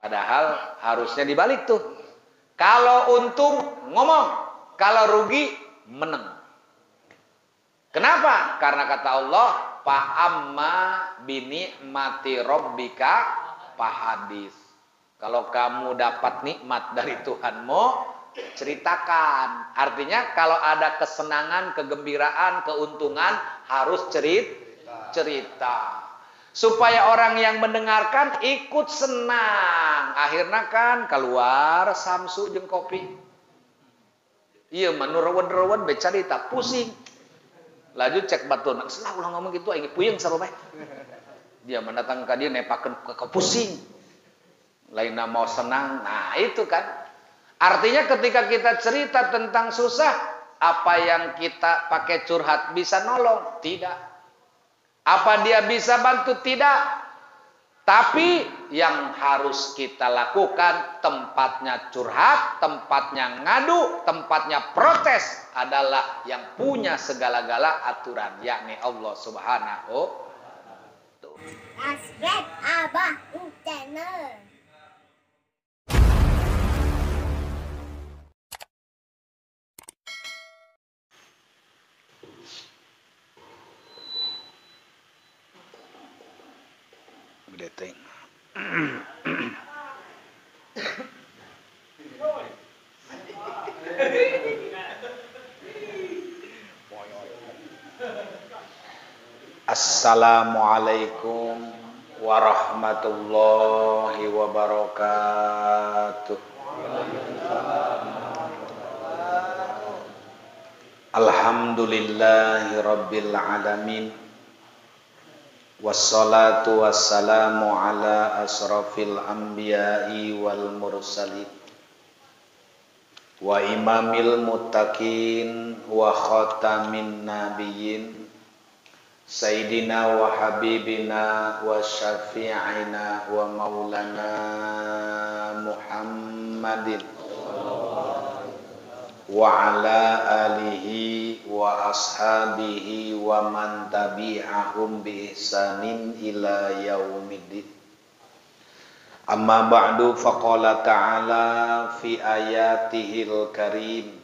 Padahal harusnya dibalik tuh. Kalau untung ngomong, kalau rugi meneng. Kenapa? Karena kata Allah, fa'amma binikmati rabbika fahadis. Kalau kamu dapat nikmat dari Tuhanmu, ceritakan. Artinya kalau ada kesenangan, kegembiraan, keuntungan, harus cerita. Supaya orang yang mendengarkan ikut senang. Akhirnya kan keluar samsu jeung kopi. Iya, menurawan-rawan becarita pusing. Laju cek batun, selah ulah ngomong gitu, aing puyeng sarua bae. Dia mendatang ke dia nepakeun ke pusing. Lainna mau senang. Nah, itu kan. Artinya ketika kita cerita tentang susah, apa yang kita pakai curhat bisa nolong? Tidak. Apa dia bisa bantu? Tidak. Tapi yang harus kita lakukan, tempatnya curhat, tempatnya ngadu, tempatnya protes adalah yang punya segala-gala aturan, yakni Allah Subhanahu. Subscribe Abah Channel. Deteng. Assalamualaikum warahmatullahi wabarakatuh. Alhamdulillahi rabbil alamin. Wassalatu wassalamu ala asrafil anbiya'i wal mursalin wa imamil muttaqin wa khatamin nabiyyin sayyidina wa habibina wa syafi'ina wa maulana Muhammadin wa ala alihi wa ashabihi wa man tabi'ahum bi ihsanin ila yaumiddin. Amma ba'du, faqala ta'ala fi ayatihil karim,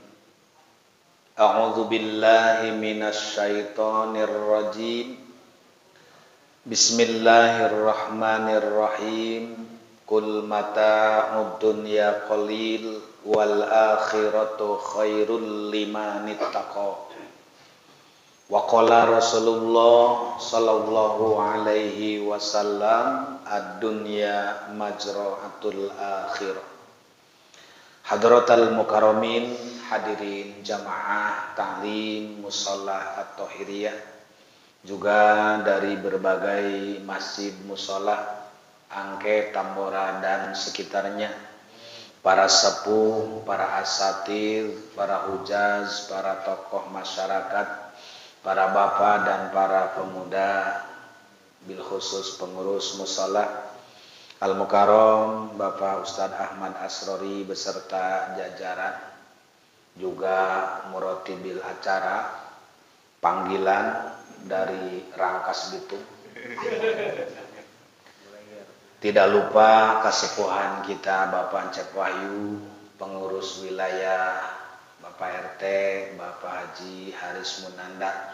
a'udzu billahi minasy syaithanir rajim. Bismillahirrahmanirrahim. Qul mata'ud dunya qalil wal akhiratu khairul liman ittaqa. Wa qala Rasulullah sallallahu alaihi wasallam, ad-dunya majra'atul akhirah. Hadratal mukarramin, hadirin jamaah ta'lim musalla at-tahiriyah, juga dari berbagai masjid musalla Angke, Tambora dan sekitarnya, para sepuh, para asatidz, para hujaz, para tokoh masyarakat, para bapak dan para pemuda, bil khusus pengurus musala Al-Mukarram, Bapak Ustadz Ahmad Asrori beserta jajaran, juga muratibil acara, panggilan dari Rangkas Bitung. Tidak lupa kesepuhan kita Bapak Cep Wahyu, pengurus wilayah Bapak RT, Bapak Haji Haris Munanda,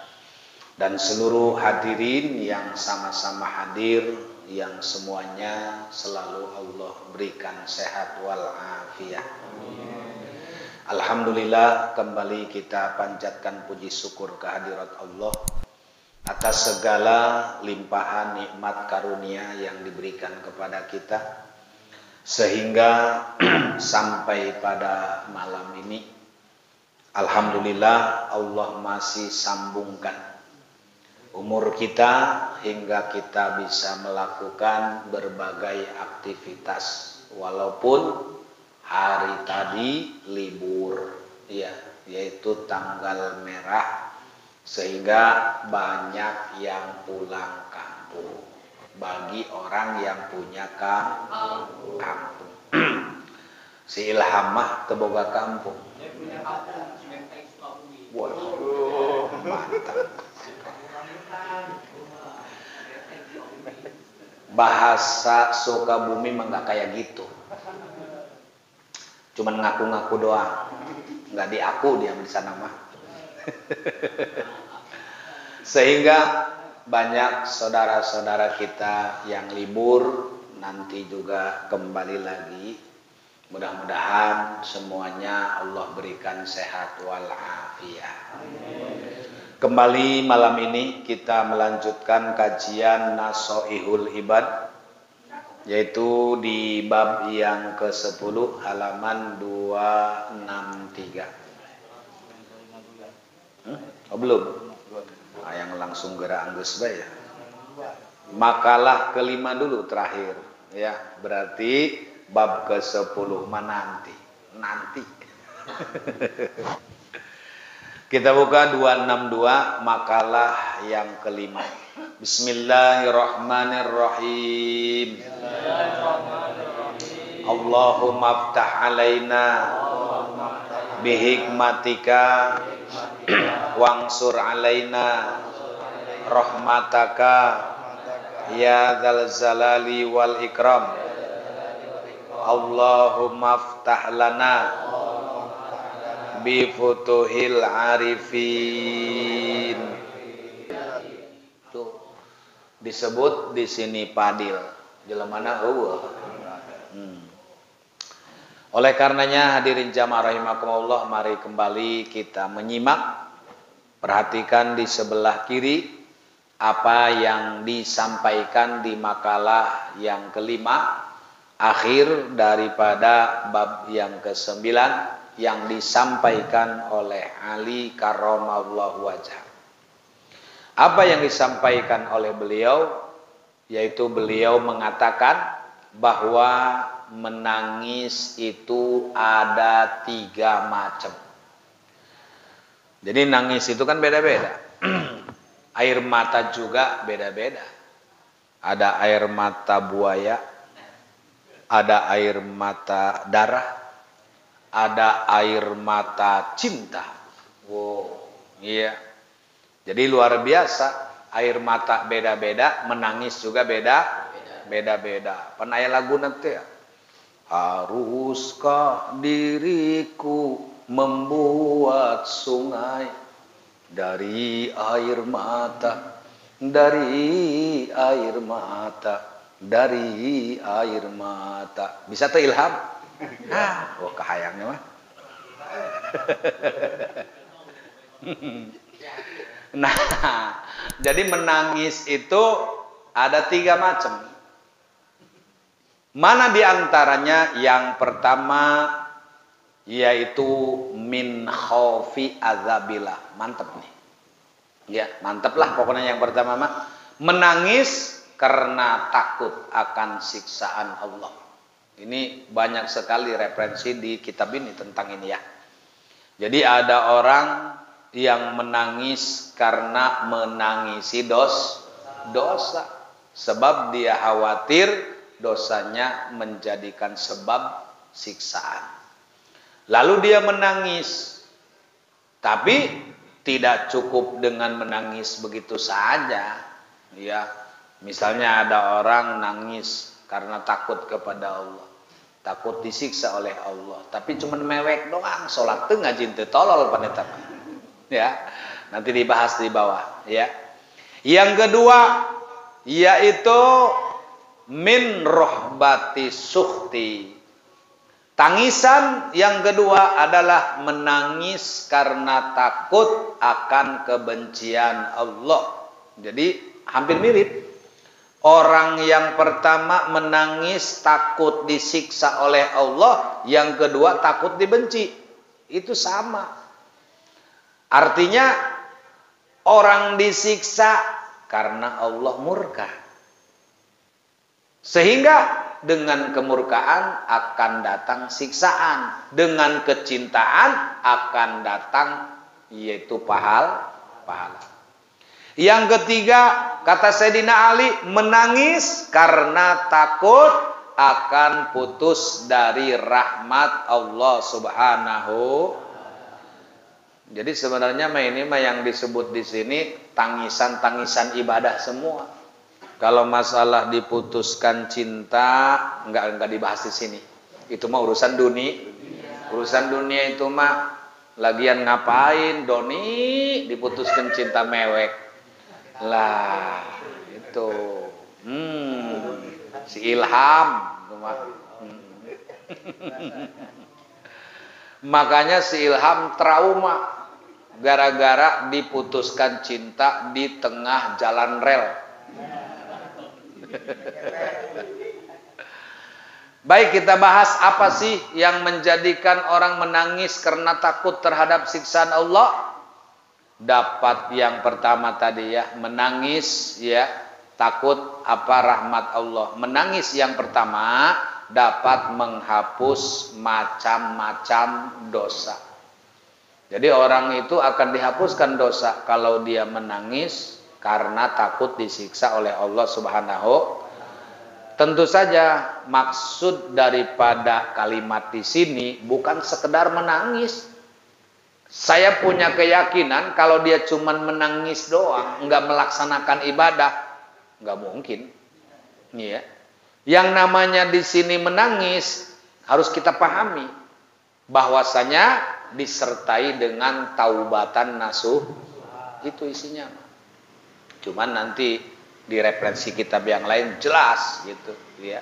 dan seluruh hadirin yang sama-sama hadir, yang semuanya selalu Allah berikan sehat walafiat. Alhamdulillah, kembali kita panjatkan puji syukur kehadirat Allah atas segala limpahan nikmat karunia yang diberikan kepada kita, sehingga sampai pada malam ini alhamdulillah Allah masih sambungkan umur kita hingga kita bisa melakukan berbagai aktivitas walaupun hari tadi libur, ya, yaitu tanggal merah, sehingga banyak yang pulang kampung bagi orang yang punya kampung. Si Ilhamah teboga kampung. Waduh, mantap. Bahasa Sukabumi mah nggak kayak gitu. Cuman ngaku-ngaku doang. Nggak diaku dia di sana mah. Sehingga banyak saudara-saudara kita yang libur nanti juga kembali lagi. Mudah-mudahan semuanya Allah berikan sehat walafiat. Kembali malam ini kita melanjutkan kajian Nasoihul Ibad, yaitu di bab yang ke-10 halaman 263. Oh belum? Yang langsung gerak anggus bae ya. Makalah kelima dulu terakhir ya, berarti bab ke-10 nanti. Kita buka 262 makalah yang kelima. Bismillahirrahmanirrahim. Allahumma aftah alaina bihikmatika wangsur alaina rahmataka ya dzal zalali wal ikram. Allahumma aftah lana bi futuhil arifin. Tuh disebut di sini padil. Jelemana eueuh. Oleh karenanya hadirin jamaah rahimakumullah, mari kembali kita menyimak. Perhatikan di sebelah kiri apa yang disampaikan di makalah yang kelima, akhir daripada bab yang ke-9 yang disampaikan oleh Ali karramallahu wajhah. Apa yang disampaikan oleh beliau? Yaitu beliau mengatakan bahwa menangis itu ada 3 macam. Jadi nangis itu kan beda-beda. Air mata juga beda-beda. Ada air mata buaya, ada air mata darah, ada air mata cinta. Wow, iya. Jadi luar biasa. Air mata beda-beda, menangis juga beda-beda. Pan aya lagu nanti ya. Haruskah diriku membuat sungai dari air mata, dari air mata, dari air mata. Bisa tuh ilham? Oh kahayangnya mah. Nah, jadi menangis itu ada 3 macam. Mana diantaranya? Yang pertama yaitu min khaufi azabillah. Mantep nih. Ya, mantep lah pokoknya yang pertama mah. Menangis karena takut akan siksaan Allah. Ini banyak sekali referensi di kitab ini tentang ini ya. Jadi ada orang yang menangis karena menangisi dosa. Sebab dia khawatir dosanya menjadikan sebab siksaan. Lalu dia menangis. Tapi tidak cukup dengan menangis begitu saja. Ya, misalnya ada orang nangis karena takut kepada Allah. Takut disiksa oleh Allah. Tapi cuma mewek doang. Sholat teu ngajin teu tolol paneta. Ya, nanti dibahas di bawah ya. Yang kedua yaitu min rohbati sukhti. Tangisan yang kedua adalah menangis karena takut akan kebencian Allah. Jadi hampir mirip. Orang yang pertama menangis takut disiksa oleh Allah, yang kedua takut dibenci. Itu sama. Artinya orang disiksa karena Allah murka. Sehingga dengan kemurkaan akan datang siksaan. Dengan kecintaan akan datang yaitu pahala. Yang ketiga, kata Sayyidina Ali, menangis karena takut akan putus dari rahmat Allah Subhanahu. Jadi sebenarnya ini yang disebut di sini tangisan-tangisan ibadah semua. Kalau masalah diputuskan cinta enggak dibahas di sini. Itu mah urusan dunia. Urusan dunia itu mah lagian ngapain Doni diputuskan cinta mewek. Lah, itu. Si Ilham itu mah. Makanya si Ilham trauma gara-gara diputuskan cinta di tengah jalan rel. Baik, kita bahas apa sih yang menjadikan orang menangis karena takut terhadap siksaan Allah. Dapat yang pertama tadi ya, menangis ya, takut apa rahmat Allah. Menangis yang pertama dapat menghapus macam-macam dosa. Jadi orang itu akan dihapuskan dosa kalau dia menangis karena takut disiksa oleh Allah Subhanahu. Tentu saja maksud daripada kalimat di sini bukan sekedar menangis. Saya punya keyakinan kalau dia cuma menangis doang, nggak melaksanakan ibadah, nggak mungkin. Iya. Yang namanya di sini menangis harus kita pahami bahwasanya disertai dengan taubatan nasuh. Itu isinya. Cuman nanti di referensi kitab yang lain jelas gitu ya.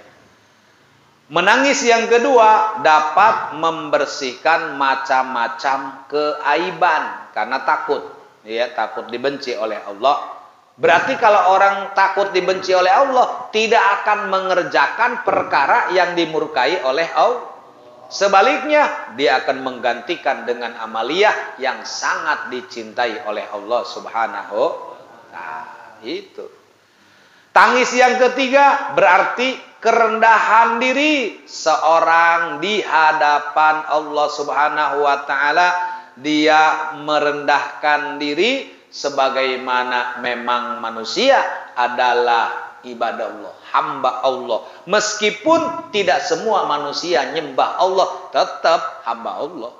Menangis yang kedua dapat membersihkan macam-macam keaiban karena takut ya, takut dibenci oleh Allah. Berarti kalau orang takut dibenci oleh Allah tidak akan mengerjakan perkara yang dimurkai oleh Allah. Sebaliknya dia akan menggantikan dengan amaliyah yang sangat dicintai oleh Allah Subhanahu. Nah, itu. Tangis yang ketiga berarti kerendahan diri seorang di hadapan Allah Subhanahu wa taala. Dia merendahkan diri sebagaimana memang manusia adalah ibadah Allah, hamba Allah. Meskipun tidak semua manusia nyembah Allah, tetap hamba Allah.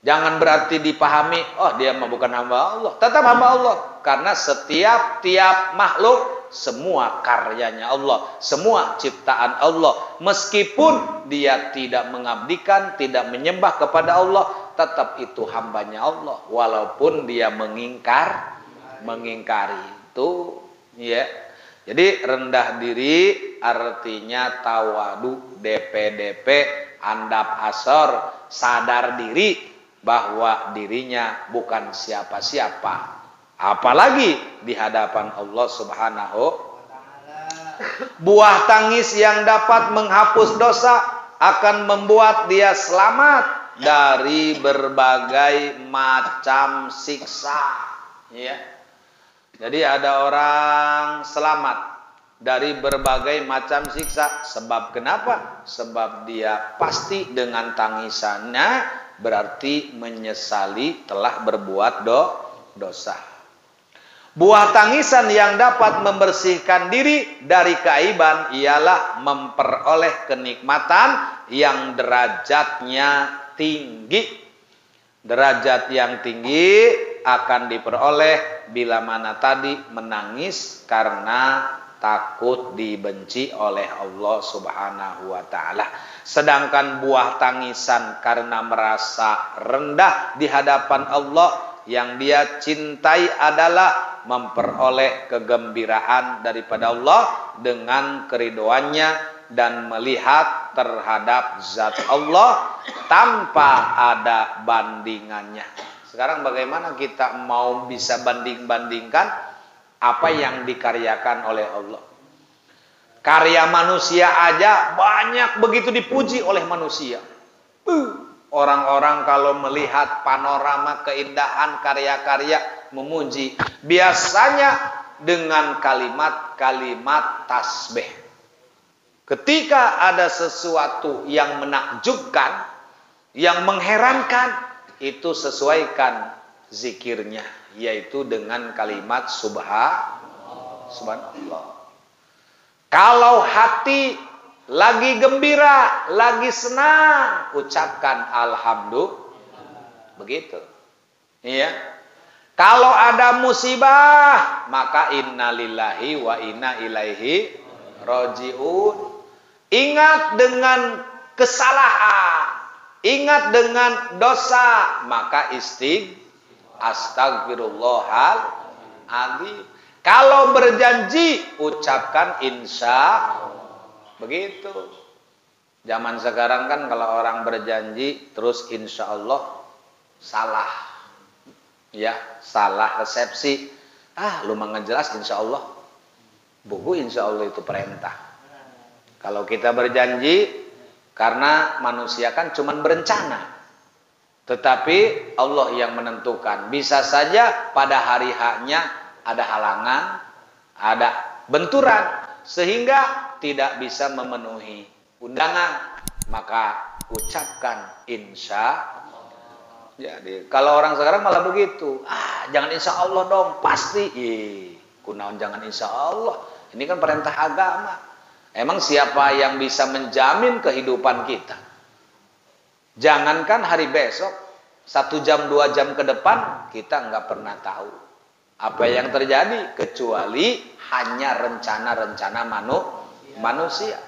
Jangan berarti dipahami, oh dia mah bukan hamba Allah. Tetap hamba Allah. Karena setiap makhluk, semua karyanya Allah. Semua ciptaan Allah. Meskipun dia tidak mengabdikan, tidak menyembah kepada Allah, tetap itu hambanya Allah. Walaupun dia mengingkari itu. Ya. Jadi rendah diri artinya tawadu, DP, andap asor, sadar diri bahwa dirinya bukan siapa-siapa, apalagi di hadapan Allah Subhanahu. Buah tangis yang dapat menghapus dosa akan membuat dia selamat dari berbagai macam siksa ya. Jadi ada orang selamat dari berbagai macam siksa. Sebab kenapa? Sebab dia pasti dengan tangisannya berarti menyesali telah berbuat dosa. Buah tangisan yang dapat membersihkan diri dari keaiban ialah memperoleh kenikmatan yang derajatnya tinggi. Derajat yang tinggi akan diperoleh bila mana tadi menangis karena takut dibenci oleh Allah Subhanahu wa taala. Sedangkan buah tangisan karena merasa rendah di hadapan Allah, yang dia cintai adalah memperoleh kegembiraan daripada Allah dengan keridoannya dan melihat terhadap zat Allah tanpa ada bandingannya. Sekarang bagaimana kita mau bisa banding-bandingkan apa yang dikaryakan oleh Allah? Karya manusia aja banyak begitu dipuji oleh manusia. Orang-orang kalau melihat panorama keindahan karya-karya memuji. Biasanya dengan kalimat-kalimat tasbih. Ketika ada sesuatu yang menakjubkan, yang mengherankan, itu sesuaikan zikirnya, yaitu dengan kalimat subhanallah. Kalau hati lagi gembira, lagi senang, ucapkan alhamdulillah. Begitu. Iya. Kalau ada musibah, maka innalillahi wa inna ilaihi rajiun. Ingat dengan kesalahan, ingat dengan dosa, maka astagfirullahaladzim. Kalau berjanji, ucapkan insya. Begitu. Zaman sekarang kan kalau orang berjanji terus insya Allah salah. Ya, salah resepsi. Lu mah ngejelas insya Allah. Buku insya Allah itu perintah. Kalau kita berjanji, karena manusia kan cuman berencana. Tetapi Allah yang menentukan. Bisa saja pada hari haknya ada halangan, ada benturan, sehingga tidak bisa memenuhi undangan. Maka ucapkan insya. Jadi kalau orang sekarang malah begitu, jangan insya Allah dong, pasti. Kunaon jangan insya Allah. Ini kan perintah agama. Emang siapa yang bisa menjamin kehidupan kita? Jangankan hari besok, 1 jam 2 jam ke depan kita nggak pernah tahu apa yang terjadi, kecuali hanya rencana-rencana manusia.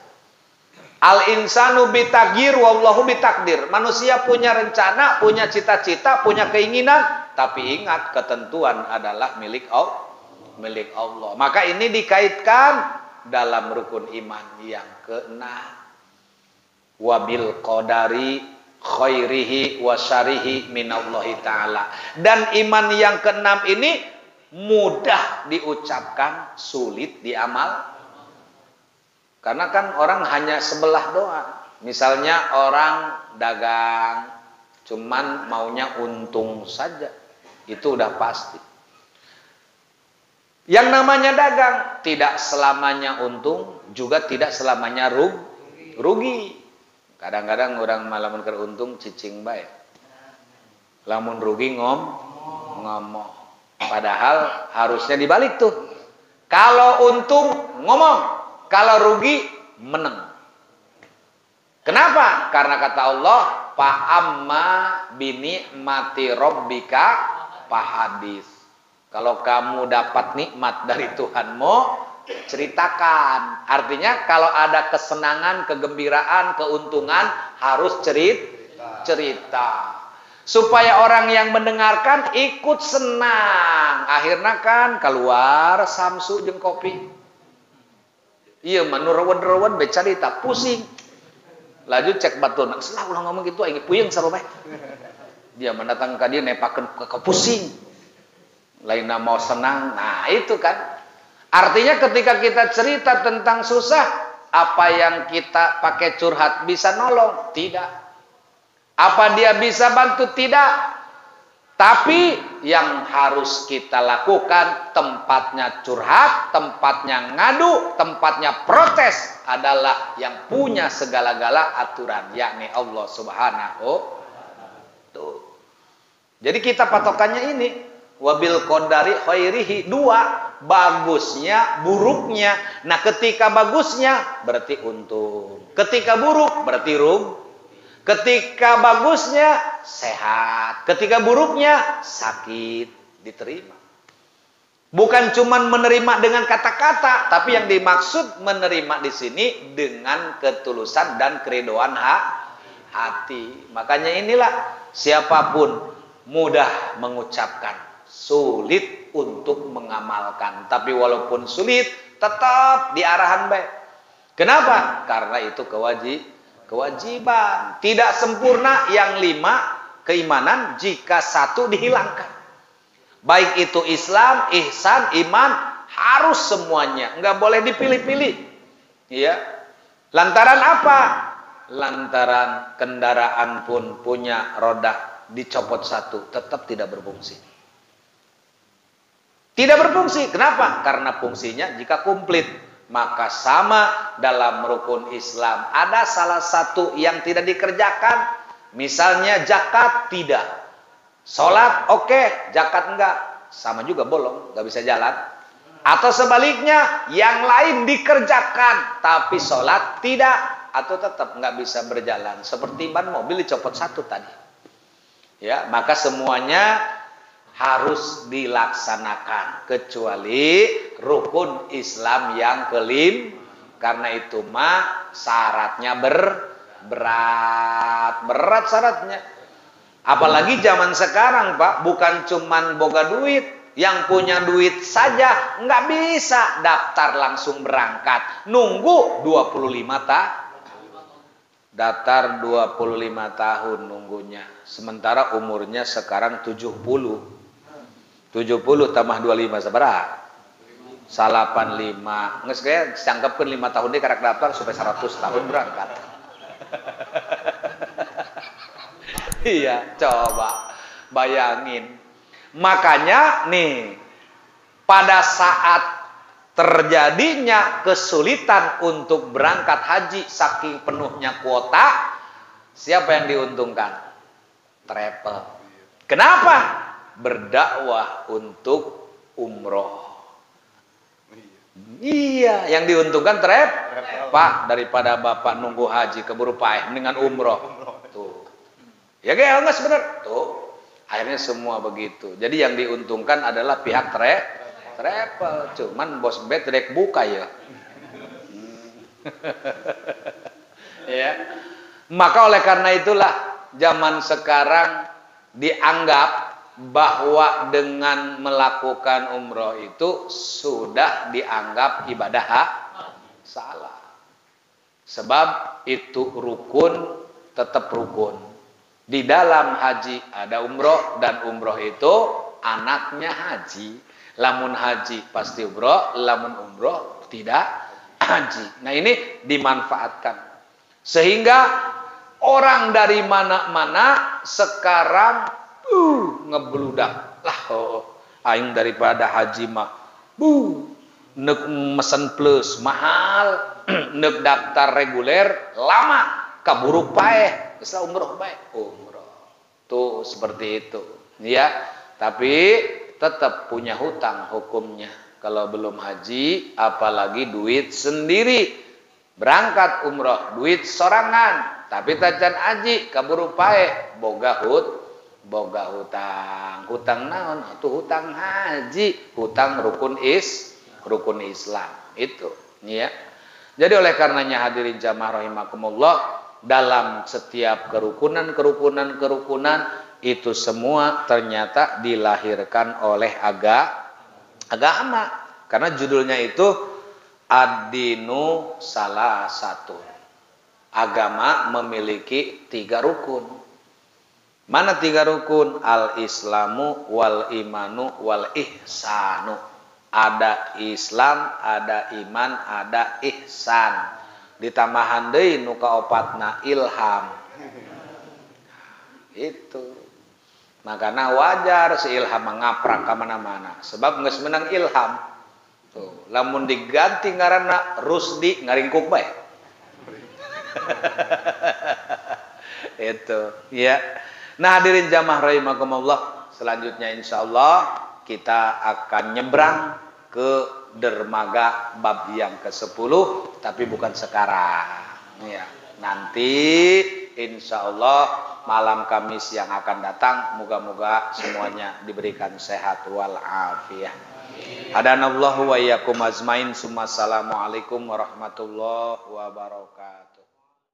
Al-insanu bitagir wallahu bitakdir. Manusia punya rencana, punya cita-cita, punya keinginan, tapi ingat ketentuan adalah milik Allah. Maka ini dikaitkan dalam rukun iman yang ke-6. Wabil qadari khairihi wa syarihi minallahi ta'ala. Dan iman yang ke-6 ini mudah diucapkan, sulit diamal. Karena kan orang hanya sebelah doang. Misalnya orang dagang, cuman maunya untung saja. Itu udah pasti. Yang namanya dagang tidak selamanya untung, juga tidak selamanya rugi. Kadang-kadang orang malamun keur untung cicing bae. Lamun rugi ngomong. Padahal harusnya dibalik tuh. Kalau untung ngomong, kalau rugi meneng. Kenapa? Karena kata Allah, "Fa'amma binikmati rabbika fahadits." Kalau kamu dapat nikmat dari Tuhanmu, ceritakan. Artinya kalau ada kesenangan, kegembiraan, keuntungan, harus cerita. Supaya orang yang mendengarkan ikut senang. Akhirnya kan keluar samsu jeung kopi. Iya, menurut becarita pusing. Laju cek batun. Selah ulah ngomong gitu, aing puyeng sarua bae. Dia mendatang ka dia nepakeun ke pusing. Lainnya mau senang. Nah itu kan. Artinya ketika kita cerita tentang susah, apa yang kita pakai curhat bisa nolong? Tidak. Apa dia bisa bantu? Tidak. Tapi yang harus kita lakukan, tempatnya curhat, tempatnya ngadu, tempatnya protes adalah yang punya segala-gala aturan, yakni Allah Subhanahu. Tuh. Jadi kita patokannya ini. Wabil qadari khairihi, 2, bagusnya, buruknya. Nah, ketika bagusnya berarti untung. Ketika buruk berarti rugi. Ketika bagusnya sehat, ketika buruknya sakit, diterima. Bukan cuma menerima dengan kata-kata, tapi yang dimaksud menerima di sini dengan ketulusan dan keridoan hati. Makanya inilah siapapun mudah mengucapkan, sulit untuk mengamalkan. Tapi walaupun sulit, tetap di arahan baik. Kenapa? Karena itu kewajiban. Tidak sempurna yang 5 keimanan jika 1 dihilangkan. Baik itu Islam, ihsan, iman, harus semuanya. Enggak boleh dipilih-pilih. Ya. Lantaran apa? Lantaran kendaraan pun punya roda, dicopot 1, tetap tidak berfungsi. Tidak berfungsi. Kenapa? Karena fungsinya jika komplit. Maka sama dalam rukun Islam. Ada salah satu yang tidak dikerjakan. Misalnya zakat, tidak. Sholat, oke. Zakat enggak. Sama juga bolong, enggak bisa jalan. Atau sebaliknya, yang lain dikerjakan. Tapi sholat tidak. Atau tetap enggak bisa berjalan. Seperti ban mobil dicopot 1 tadi. Ya, maka semuanya harus dilaksanakan kecuali rukun Islam yang kelima. Karena itu mah syaratnya berat syaratnya. Apalagi zaman sekarang, Pak, bukan cuman boga duit, yang punya duit saja nggak bisa daftar langsung berangkat, nunggu 25 tahun. Daftar 25 tahun nunggunya, sementara umurnya sekarang 70. 70 tambah 25 seberapa? 85. Nges kayak sangkepkeun 5 tahun deh karak daftar supaya 100 tahun berangkat. Iya, coba bayangin. Makanya nih, pada saat terjadinya kesulitan untuk berangkat haji saking penuhnya kuota, siapa yang diuntungkan? Travel. Kenapa? Berdakwah untuk umroh. Iya, yang diuntungkan travel. Pak, daripada Bapak nunggu haji keburu paeh dengan umroh. Tuh. Ya kayak enggak sebenarnya. Tuh. Akhirnya semua begitu. Jadi yang diuntungkan adalah pihak travel. Cuman bos bet rek buka ya. Ya. Maka oleh karena itulah zaman sekarang dianggap bahwa dengan melakukan umroh itu sudah dianggap ibadah salah. Sebab itu rukun, tetap rukun. Di dalam haji ada umroh, dan umroh itu anaknya haji. Lamun haji pasti umroh, lamun umroh tidak haji. Nah ini dimanfaatkan. Sehingga orang dari mana-mana sekarang ngebludak lah, aing daripada haji mah neuk mesen plus mahal, neuk daftar reguler lama, kaburu paeh, geus umroh bae, umroh. Tuh seperti itu ya. Tapi tetap punya hutang hukumnya kalau belum haji, apalagi duit sendiri. Berangkat umroh duit sorangan, tapi tajan haji kaburu paeh, boga hutang naon itu hutang haji, hutang rukun Islam itu ya. Jadi oleh karenanya hadirin jamaah rahimakumullah, dalam setiap kerukunan itu semua ternyata dilahirkan oleh agama, karena judulnya itu ad-dinu salah satu. Agama memiliki 3 rukun. Mana 3 rukun? Al-Islamu wal imanu wal ihsanu. Ada Islam, ada iman, ada ihsan. Ditambahan deui nu kaopatna ilham. Itu. Makanya wajar si ilham ngaprak ka mana-mana, sebab geus menang ilham. Tuh, lamun diganti ngaranna Rusdi ngaringkuk bae. Itu, ya. Nah hadirin jamaah rahimakumullah, selanjutnya insyaallah kita akan nyebrang ke dermaga bab yang ke-10, tapi bukan sekarang ya. Nanti insyaallah malam Kamis yang akan datang, moga-moga semuanya diberikan sehat wal afiyah. Hadanallahu wa iyyakum ajmain. Assalamualaikum warahmatullahi wabarakatuh.